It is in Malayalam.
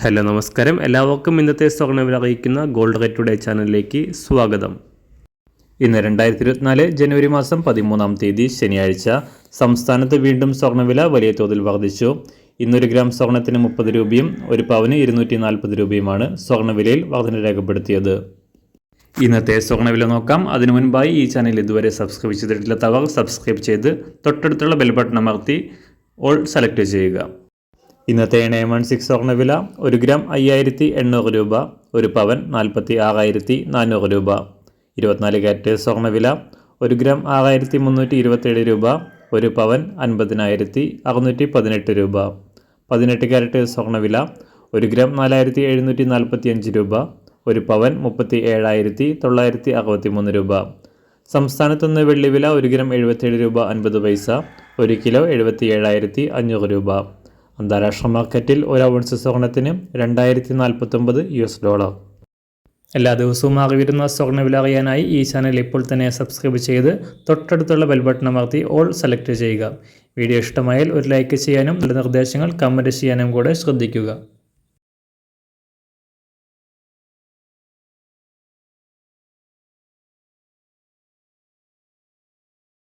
ഹലോ നമസ്കാരം, എല്ലാവർക്കും ഇന്നത്തെ സ്വർണ്ണവില അറിയിക്കുന്ന ഗോൾഡ് റേറ്റ് ടുഡേ ചാനലിലേക്ക് സ്വാഗതം. ഇന്ന് 2024 ജനുവരി മാസം 13-ാം തീയതി ശനിയാഴ്ച. സംസ്ഥാനത്ത് വീണ്ടും സ്വർണ്ണവില വലിയ തോതിൽ വർദ്ധിച്ചു. ഇന്നൊരു ഗ്രാം സ്വർണ്ണത്തിന് 30 രൂപയും ഒരു പവന് 240 രൂപയുമാണ് സ്വർണ്ണവിലയിൽ വർധന രേഖപ്പെടുത്തിയത്. ഇന്നത്തെ സ്വർണ്ണവില നോക്കാം. അതിനു മുൻപായി ഈ ചാനൽ ഇതുവരെ സബ്സ്ക്രൈബ് ചെയ്തിട്ടില്ലാത്തവർ സബ്സ്ക്രൈബ് ചെയ്ത് തൊട്ടടുത്തുള്ള ബെൽ ബട്ടൺ അമർത്തി ഓൾ സെലക്ട് ചെയ്യുക. ഇന്നത്തെ 916 സ്വർണ്ണവില 1 ഗ്രാം 5800 രൂപ, ഒരു പവൻ 46,400 രൂപ. 24 കാരറ്റ് സ്വർണ്ണവില 1 ഗ്രാം 6327 രൂപ, ഒരു പവൻ 50,618 രൂപ. 18 കാരറ്റ് സ്വർണ്ണവില 1 ഗ്രാം 4745 രൂപ, ഒരു പവൻ 37,963 രൂപ. സംസ്ഥാനത്തുനിന്ന് വെള്ളിവില 1 ഗ്രാം 77 രൂപ 50 പൈസ, 1 കിലോ 77,500 രൂപ. അന്താരാഷ്ട്ര മാർക്കറ്റിൽ 1 ഔൺസ് സ്വർണത്തിന് $2049. എല്ലാ ദിവസവും മാറി വരുന്ന സ്വർണ്ണവില അറിയാനായി ഈ ചാനൽ ഇപ്പോൾ തന്നെ സബ്സ്ക്രൈബ് ചെയ്ത് തൊട്ടടുത്തുള്ള ബെൽ ബട്ടൺ അമർത്തി ഓൾ സെലക്ട് ചെയ്യുക. വീഡിയോ ഇഷ്ടമായാൽ ഒരു ലൈക്ക് ചെയ്യാനും നല്ല നിർദ്ദേശങ്ങൾ കമൻറ്റ് ചെയ്യാനും കൂടെ ശ്രദ്ധിക്കുക.